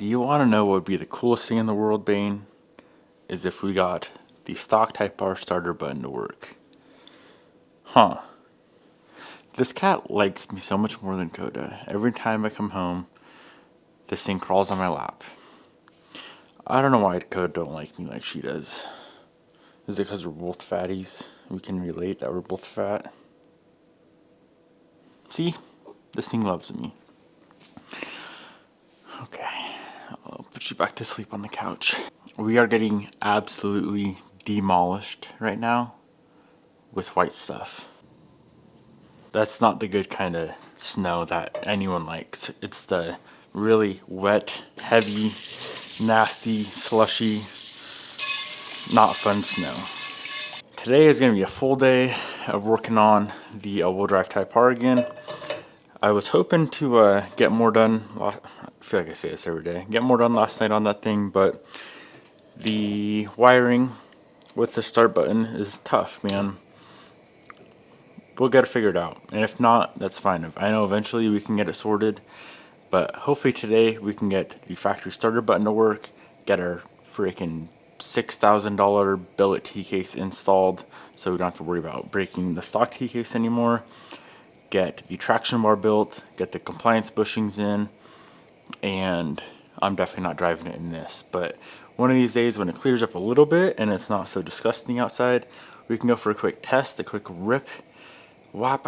Do you want to know what would be the coolest thing in the world, Bane? Is if we got the stock Type R starter button to work. Huh. This cat likes me so much more than Coda. Every time I come home, this thing crawls on my lap. I don't know why Coda don't like me like she does. Is it because we're both fatties? We can relate that we're both fat. See? This thing loves me. Okay. I'll put you back to sleep on the couch. We are getting absolutely demolished right now with white stuff. That's not the good kind of snow that anyone likes. It's the really wet, heavy, nasty, slushy, not fun snow. Today is going to be a full day of working on the all-wheel drive Type R again. I was hoping to get more done. I feel like I say this every day. Get more done last night on that thing, but the wiring with the start button is tough, man. We'll get it figured out, and if not, that's fine. I know eventually we can get it sorted, but hopefully today we can get the factory starter button to work, get our freaking $6,000 billet T-case installed so we don't have to worry about breaking the stock T-case anymore, get the traction bar built, get the compliance bushings in, and I'm definitely not driving it in this, but one of these days when it clears up a little bit and it's not so disgusting outside, we can go for a quick test, a quick rip, and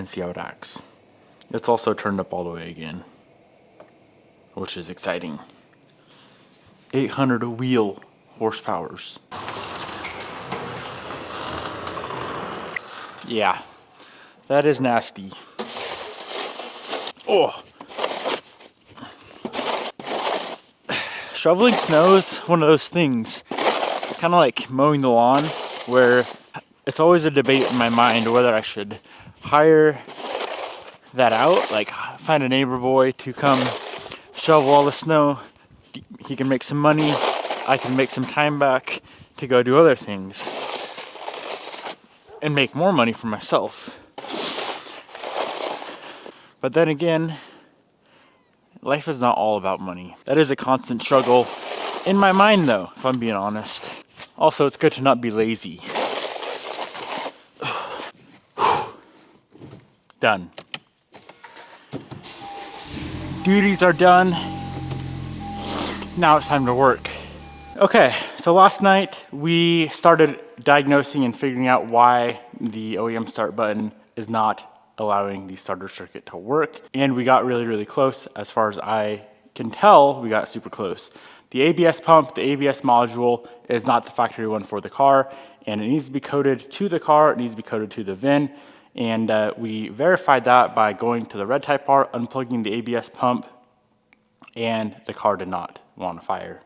see how it acts. It's also turned up all the way again, which is exciting. 800 wheel horsepowers. Yeah, that is nasty. Oh. Shoveling snow is one of those things. It's kind of like mowing the lawn, where it's always a debate in my mind whether I should hire that out, like find a neighbor boy to come shovel all the snow. He can make some money, I can make some time back to go do other things and make more money for myself. But then again, life is not all about money. That is a constant struggle in my mind though, if I'm being honest. Also, it's good to not be lazy. Done. Duties are done. Now it's time to work. Okay, so last night we started diagnosing and figuring out why the OEM start button is not allowing the starter circuit to work. And we got really, really close. As far as I can tell, we got super close. The ABS pump, the ABS module is not the factory one for the car, and it needs to be coded to the car, it needs to be coded to the VIN. And we verified that by going to the red Type R, unplugging the ABS pump, and the car did not want to fire,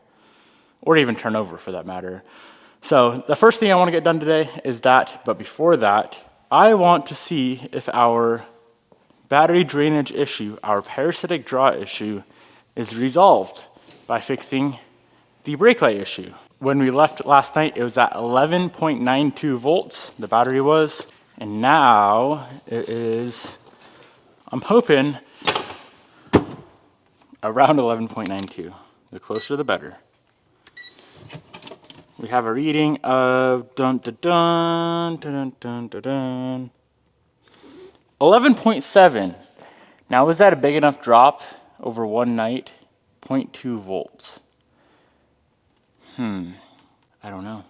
or even turn over for that matter. So the first thing I want to get done today is that, but before that, I want to see if our battery drainage issue, our parasitic draw issue, is resolved by fixing the brake light issue. When we left last night, it was at 11.92 volts, the battery was, and now it is, I'm hoping, around 11.92. The closer the better. We have a reading of 11.7. Now, is that a big enough drop over one night? 0.2 volts. I don't know.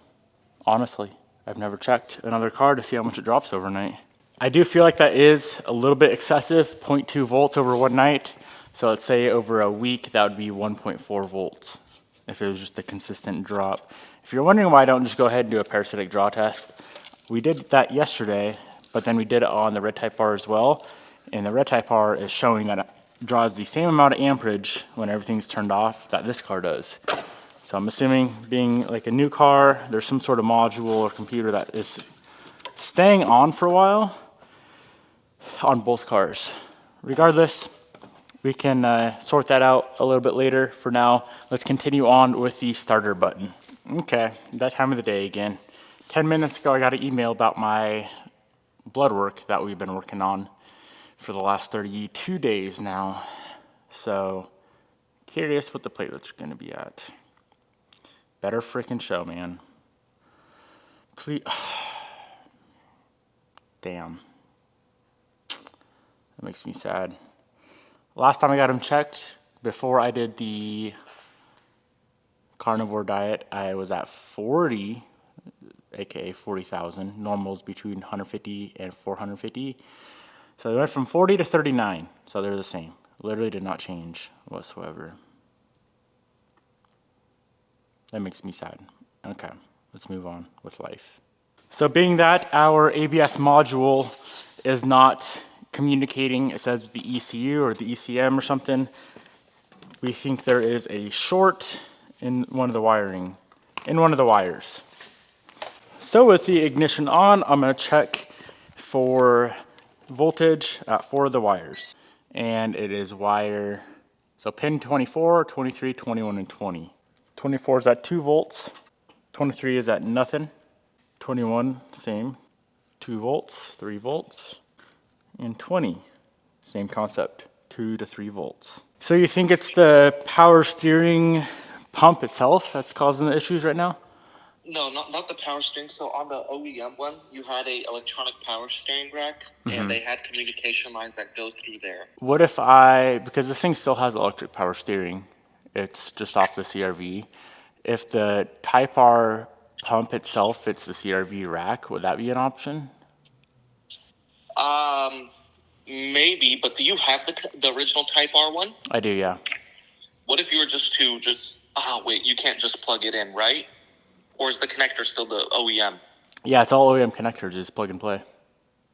Honestly, I've never checked another car to see how much it drops overnight. I do feel like that is a little bit excessive, 0.2 volts over one night. So let's say over a week, that would be 1.4 volts if it was just a consistent drop. If you're wondering why I don't just go ahead and do a parasitic draw test, we did that yesterday, but then we did it on the red Type R as well. And the red Type R is showing that it draws the same amount of amperage when everything's turned off that this car does. So I'm assuming, being like a new car, there's some sort of module or computer that is staying on for a while on both cars. Regardless, we can sort that out a little bit later. For now, let's continue on with the starter button. Okay, that time of the day again. 10 minutes ago, I got an email about my blood work that we've been working on for the last 32 days now. So, curious what the platelets are going to be at. Better freaking show, man. Please. Damn. That makes me sad. Last time I got him checked, before I did the carnivore diet, I was at 40, aka 40,000. Normals between 150 and 450. So they went from 40 to 39. So they're the same. Literally did not change whatsoever. That makes me sad. Okay, let's move on with life. So being that our ABS module is not communicating, it says the ECU or the ECM or something, we think there is a short in one of the wiring, in one of the wires. So with the ignition on, I'm gonna check for voltage at 4 of the wires. And it is wire, so pin 24, 23, 21, and 20. 24 is at 2 volts, 23 is at nothing, 21, same, 2 volts, 3 volts, and 20, same concept, 2 to 3 volts. So you think it's the power steering pump itself that's causing the issues right now? No, not the power steering. So on the OEM one, you had a electronic power steering rack, and they had communication lines that go through there. What if because this thing still has electric power steering, it's just off the CRV. If the Type R pump itself fits the CRV rack, would that be an option? Maybe, but do you have the original Type R one? I do, yeah. What if you were wait, you can't just plug it in, right? Or is the connector still the OEM? Yeah, it's all OEM connectors, just plug and play.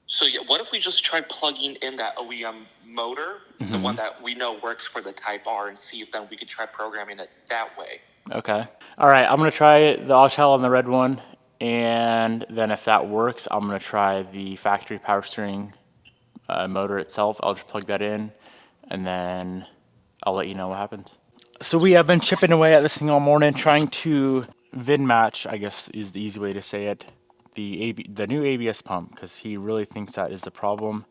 So yeah, what if we just try plugging in that OEM motor, the one that we know works for the Type R, and see if then we could try programming it that way? Okay. All right, I'm going to try the Autel on the red one, and then if that works, I'm going to try the factory power steering motor itself. I'll just plug that in, and then I'll let you know what happens. So we have been chipping away at this thing all morning, trying to VIN match, I guess is the easy way to say it, the new ABS pump, because he really thinks that is the problem.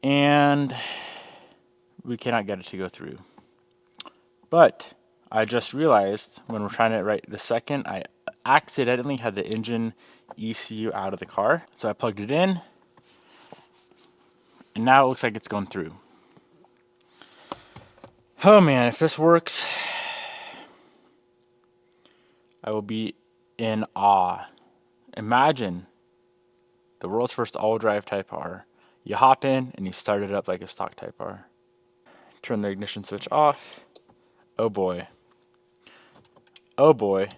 And we cannot get it to go through. But I just realized when we're trying it right this second, I accidentally had the engine ECU out of the car. So I plugged it in, and now it looks like it's going through. Oh man, if this works, I will be in awe. Imagine the world's first all-drive Type R. You hop in and you start it up like a stock Type R. Turn the ignition switch off. Oh boy. Oh boy.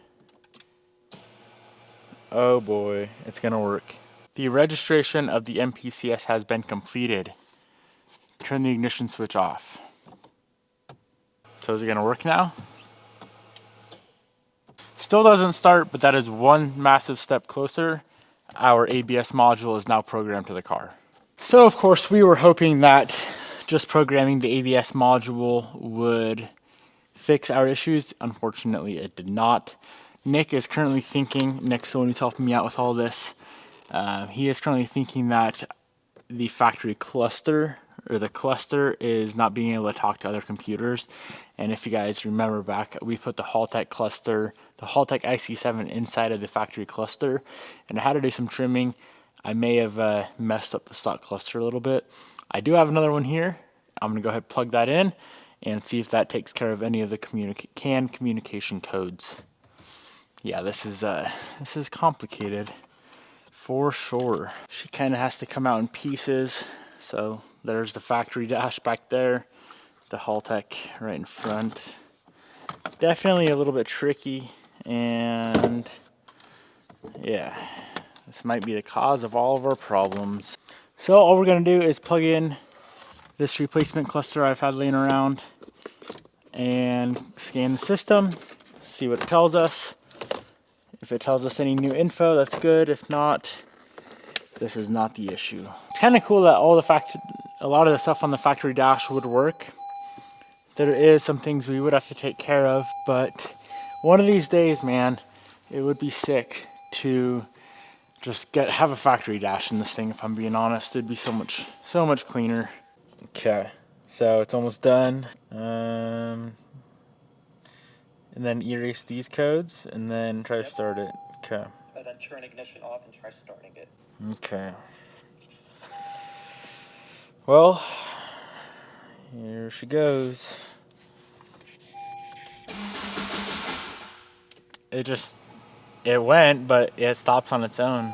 Oh boy, it's gonna work. The registration of the MPCS has been completed. Turn the ignition switch off. So is it gonna work now? Still doesn't start, but that is one massive step closer. Our ABS module is now programmed to the car. So of course we were hoping that just programming the ABS module would fix our issues. Unfortunately, it did not. Nick's the one who's helping me out with all this. He is currently thinking that the factory cluster, or the cluster, is not being able to talk to other computers. And if you guys remember back, we put the Haltech cluster, the Haltech IC7 inside of the factory cluster, and I had to do some trimming. I may have messed up the stock cluster a little bit. I do have another one here. I'm gonna go ahead and plug that in and see if that takes care of any of the CAN communication codes. Yeah, this is complicated for sure. She kind of has to come out in pieces. So there's the factory dash back there, the Haltech right in front. Definitely a little bit tricky, and yeah, this might be the cause of all of our problems. So all we're gonna do is plug in this replacement cluster I've had laying around and scan the system, see what it tells us. If it tells us any new info, that's good. If not, this is not the issue. It's kind of cool that a lot of the stuff on the factory dash would work. There is some things we would have to take care of, but one of these days, man, it would be sick to just have a factory dash in this thing. If I'm being honest, it'd be so much cleaner. Okay, so it's almost done. And then erase these codes, and then try to start it. Okay. And then turn ignition off and try starting it. Okay. Well, here she goes. It went, but it stops on its own.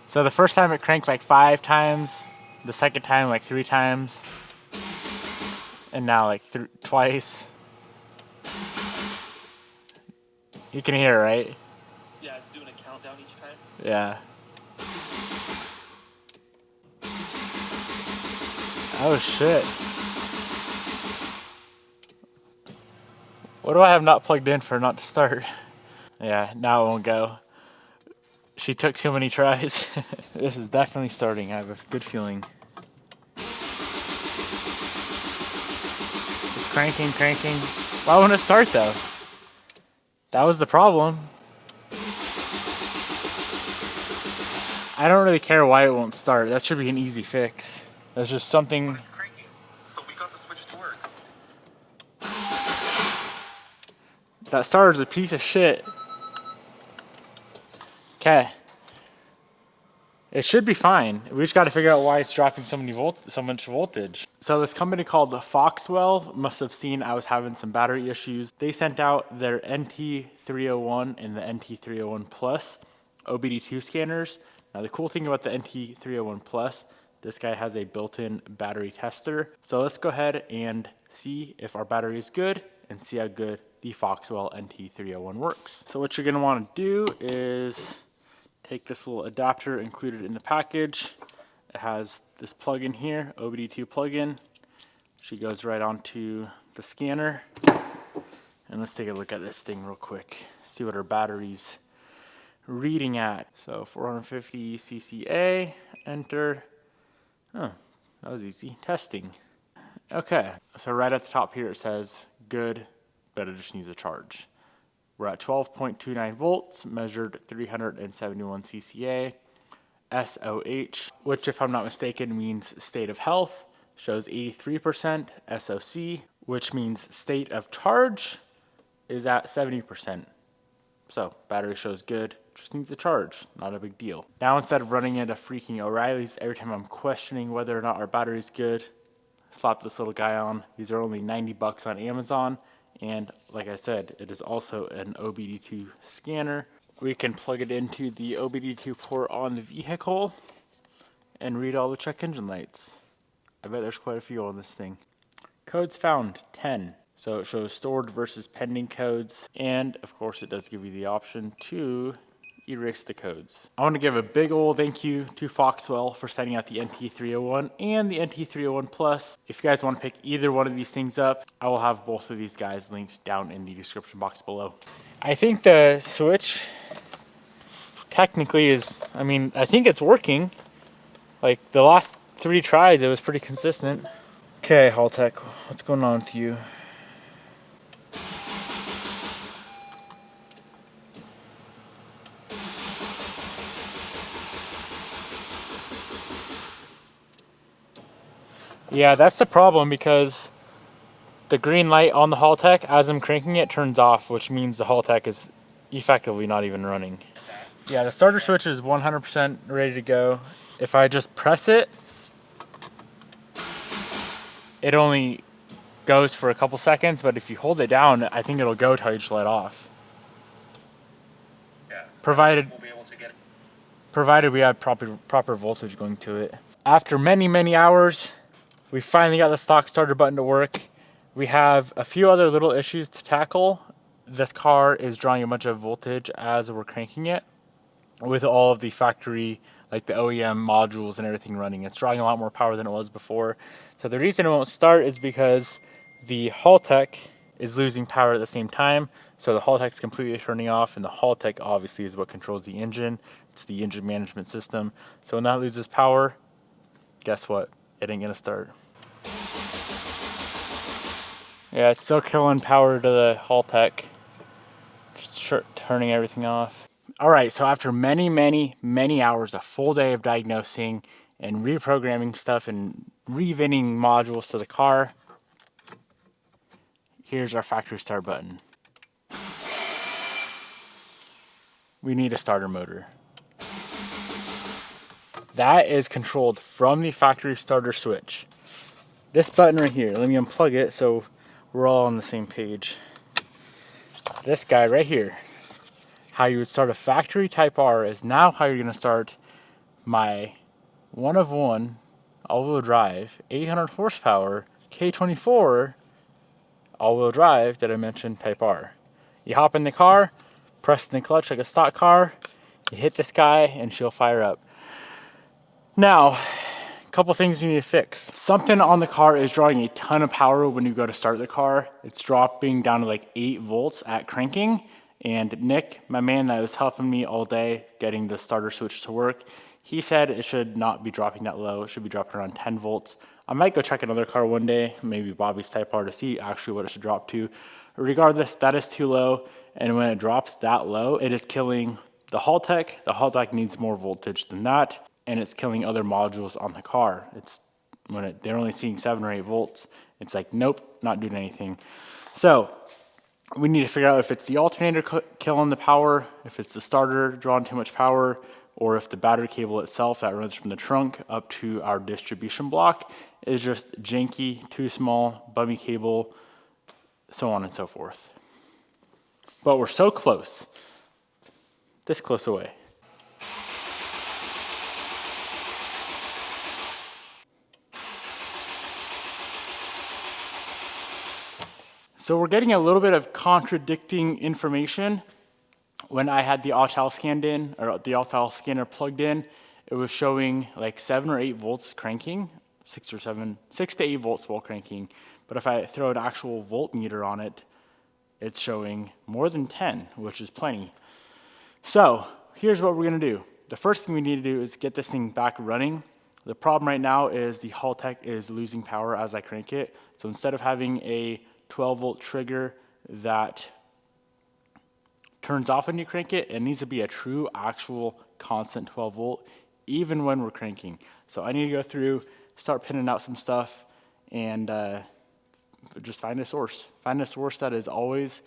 So the first time it cranked like 5 times, the second time like 3 times, and now like twice. You can hear it, right? Yeah, it's doing a countdown each time. Yeah. Oh shit. What do I have not plugged in for not to start? Yeah, now it won't go. She took too many tries. This is definitely starting. I have a good feeling. It's cranking. Why won't it start though? That was the problem. I don't really care why it won't start. That should be an easy fix. That's just something. It's cranking, but we got the switch to work. That starter's a piece of shit. Okay. It should be fine. We just got to figure out why it's dropping so much voltage. So this company called Foxwell must have seen I was having some battery issues. They sent out their NT301 and the NT301 Plus OBD2 scanners. Now the cool thing about the NT301 Plus, this guy has a built-in battery tester. So let's go ahead and see if our battery is good and see how good the Foxwell NT301 works. So what you're going to want to do is take this little adapter included in the package. It has this plug-in here, OBD2 plug-in. She goes right onto the scanner. And let's take a look at this thing real quick. See what our battery's reading at. So 450 CCA, enter. Oh, that was easy. Testing. Okay, so right at the top here it says good, but it just needs a charge. We're at 12.29 volts, measured 371 CCA, SOH, which if I'm not mistaken means state of health, shows 83%, SOC, which means state of charge is at 70%. So battery shows good, just needs a charge, not a big deal. Now instead of running into freaking O'Reilly's every time I'm questioning whether or not our battery's good, slap this little guy on. These are only 90 bucks on Amazon. And like I said, it is also an OBD2 scanner. We can plug it into the OBD2 port on the vehicle and read all the check engine lights. I bet there's quite a few on this thing. Codes found, 10. So it shows stored versus pending codes. And of course it does give you the option to erase the codes. I want to give a big old thank you to Foxwell for sending out the NT301 and the NT301 Plus. If you guys want to pick either one of these things up, I will have both of these guys linked down in the description box below. I think the switch technically is, I think it's working. Like the last 3 tries, it was pretty consistent. Okay, Haltech, what's going on with you? Yeah, that's the problem because the green light on the Haltech, as I'm cranking it, turns off, which means the Haltech is effectively not even running. Yeah, the starter switch is 100% ready to go. If I just press it, it only goes for a couple seconds, but if you hold it down, I think it'll go till you just let off. Yeah. Provided We'll be able to get it. Provided we have proper voltage going to it. After many hours, we finally got the stock starter button to work. We have a few other little issues to tackle. This car is drawing a bunch of voltage as we're cranking it with all of the factory, like the OEM modules and everything running. It's drawing a lot more power than it was before. So the reason it won't start is because the Haltech is losing power at the same time. So the Haltech's completely turning off, and the Haltech obviously is what controls the engine. It's the engine management system. So when that loses power, guess what? It ain't gonna start. Yeah, it's still killing power to the Haltech. Just turning everything off. All right, so after many hours, a full day of diagnosing and reprogramming stuff and revinning modules to the car, here's our factory start button. We need a starter motor. That is controlled from the factory starter switch. This button right here, let me unplug it so we're all on the same page. This guy right here, how you would start a factory Type R is now how you're gonna start my 1 all-wheel drive, 800 horsepower, K24 all-wheel drive that I mentioned Type R. You hop in the car, press the clutch like a stock car, you hit this guy and she'll fire up. Now, a couple things you need to fix. Something on the car is drawing a ton of power when you go to start the car. It's dropping down to like 8 volts at cranking. And Nick, my man that was helping me all day getting the starter switch to work, he said it should not be dropping that low. It should be dropping around 10 volts. I might go check another car one day, maybe Bobby's Type R, to see actually what it should drop to. Regardless, that is too low. And when it drops that low, it is killing the Haltech. The Haltech needs more voltage than that. And it's killing other modules on the car. It's when they're only seeing 7 or 8 volts. It's like, nope, not doing anything. So we need to figure out if it's the alternator killing the power, if it's the starter drawing too much power, or if the battery cable itself that runs from the trunk up to our distribution block is just janky, too small, bummy cable, so on and so forth. But we're so close, this close away. So we're getting a little bit of contradicting information. When I had the Autel scanned in, or the Autel scanner plugged in, it was showing like 7 or 8 volts cranking, 6 to 8 volts while cranking. But if I throw an actual voltmeter on it, it's showing more than 10, which is plenty. So here's what we're gonna do. The first thing we need to do is get this thing back running. The problem right now is the Haltech is losing power as I crank it. So instead of having a 12 volt trigger that turns off when you crank it, it needs to be a true actual constant 12 volt even when we're cranking. So I need to go through, start pinning out some stuff, and just find a source. Find a source that is always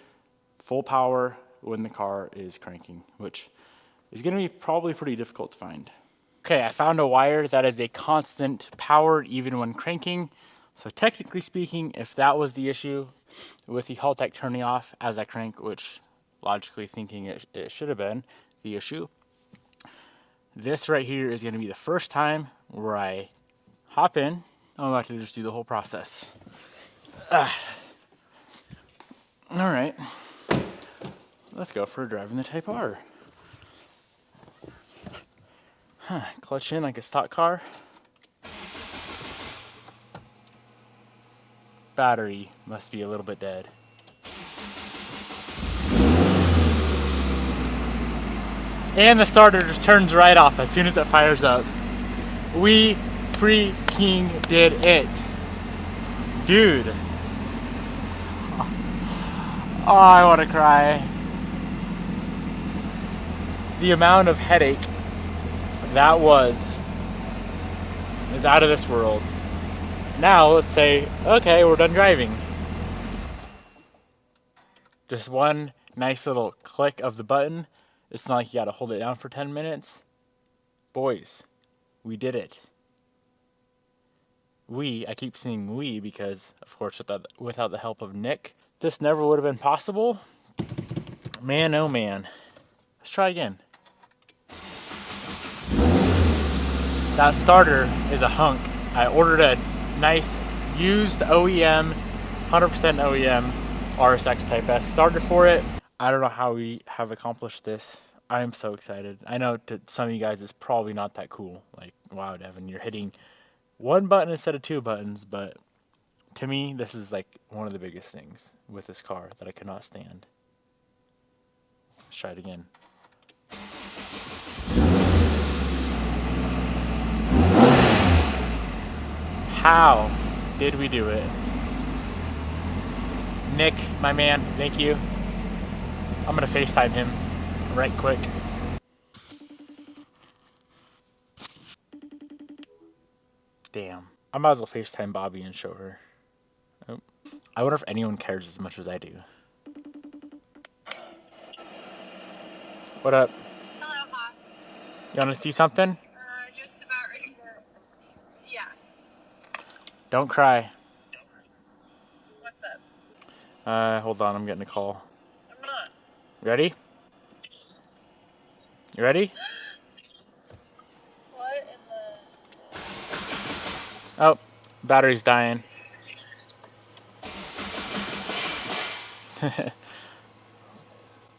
full power when the car is cranking, which is gonna be probably pretty difficult to find. Okay, I found a wire that is a constant power even when cranking. So technically speaking, if that was the issue with the Haltech turning off as I crank, which logically thinking it should have been the issue, this right here is going to be the first time where I hop in. I'm about to just do the whole process. All right, let's go for driving the Type R. Clutch in like a stock car. Battery must be a little bit dead. And the starter just turns right off as soon as it fires up. We freaking did it. Dude. Oh, I want to cry. The amount of headache that was is out of this world. Now let's say, okay, we're done driving. Just one nice little click of the button. It's not like you gotta hold it down for 10 minutes. Boys, we did it. I keep saying we because, of course, without the help of Nick, this never would have been possible. Man, oh man. Let's try again. That starter is a hunk. I ordered a nice used OEM, 100% OEM RSX Type S starter for it. I don't know how we have accomplished this. I am so excited. I know to some of you guys it's probably not that cool. Like, wow, Devin, you're hitting one button instead of 2 buttons, but to me, this is like one of the biggest things with this car that I cannot stand. Let's try it again. How did we do it? Nick, my man, thank you. I'm gonna FaceTime him right quick. Damn. I might as well FaceTime Bobby and show her. Oh. I wonder if anyone cares as much as I do. What up? Hello, Haas. You wanna see something? Just about ready for... Yeah. Don't cry. What's up? Hold on, I'm getting a call. I'm not. Ready? You ready? What in the... Oh, battery's dying.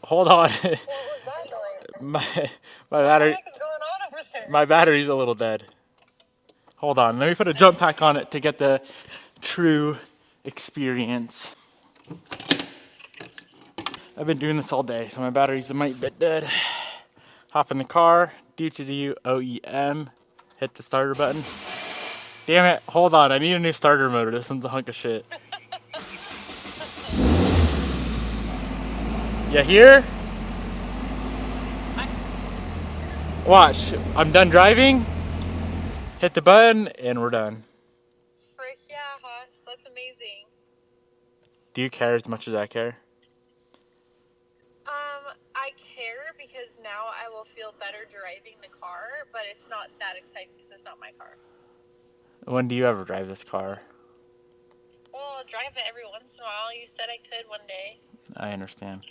Hold on. What was that noise? my What battery the heck is going on over there? my battery's a little dead. Hold on, let me put a jump pack on it to get the true experience. I've been doing this all day, so my batteries might be dead. Hop in the car, due to the OEM, hit the starter button. Damn it, hold on, I need a new starter motor. This one's a hunk of shit. You hear? Watch, I'm done driving, hit the button, and we're done. Frick yeah, Haas. That's amazing. Do you care as much as I care? I care because now I will feel better driving the car, but it's not that exciting because it's not my car. When do you ever drive this car? Well, I'll drive it every once in a while. You said I could one day. I understand.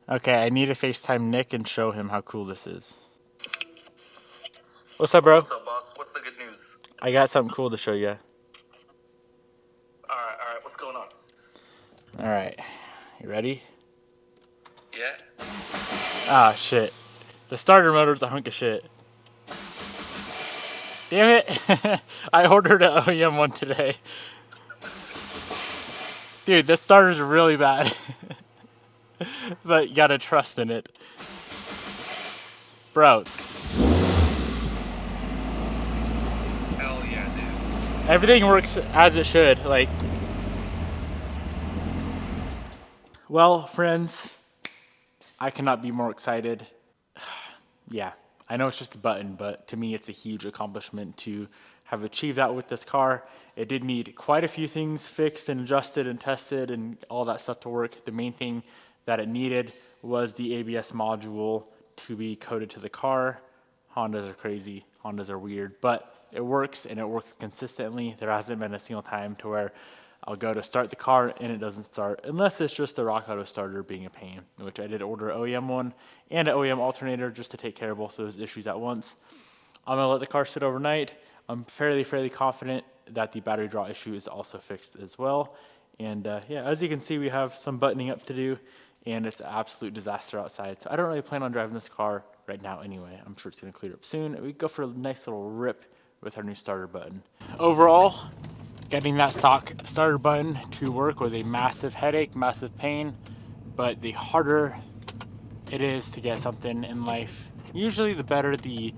Okay, I need to FaceTime Nick and show him how cool this is. What's up, bro? What's up, boss? What's the good news? I got something cool to show you. All right. What's going on? All right, you ready? Yeah. Ah, shit. The starter motor's a hunk of shit. Damn it. I ordered an OEM one today. Dude, this starter's really bad. But you gotta trust in it. Bro, Hell yeah, dude. everything works as it should. Like, well, friends, I cannot be more excited. Yeah, I know it's just a button, but to me it's a huge accomplishment to have achieved that with this car. It did need quite a few things fixed and adjusted and tested and all that stuff to work. The main thing that it needed was the ABS module to be coded to the car. Hondas are crazy, Hondas are weird, but it works and it works consistently. There hasn't been a single time to where I'll go to start the car and it doesn't start, unless it's just the Rock Auto starter being a pain, which I did order an OEM one and an OEM alternator just to take care of both of those issues at once. I'm gonna let the car sit overnight. I'm fairly confident that the battery draw issue is also fixed as well. And yeah, as you can see, we have some buttoning up to do and it's an absolute disaster outside. So I don't really plan on driving this car right now anyway. I'm sure it's gonna clear up soon. We go for a nice little rip with our new starter button. Overall, getting that stock starter button to work was a massive headache, massive pain, but the harder it is to get something in life, usually the better the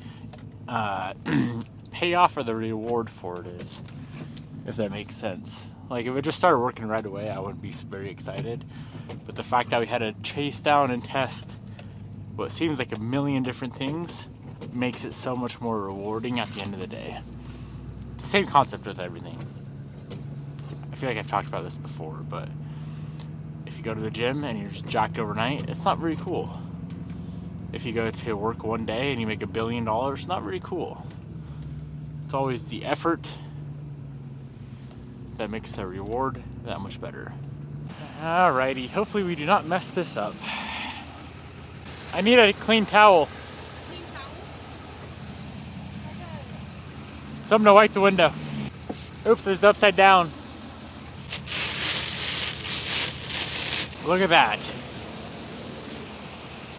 payoff or the reward for it is, if that makes sense. Like, if it just started working right away, I wouldn't be very excited. But the fact that we had to chase down and test what seems like a million different things makes it so much more rewarding at the end of the day. It's the same concept with everything. I feel like I've talked about this before, but if you go to the gym and you're just jacked overnight, it's not very cool. If you go to work one day and you make $1 billion, not very cool. It's always the effort that makes the reward that much better. Alrighty, hopefully we do not mess this up. I need a clean towel. Clean towel? Something to wipe the window. Oops, it's upside down. Look at that.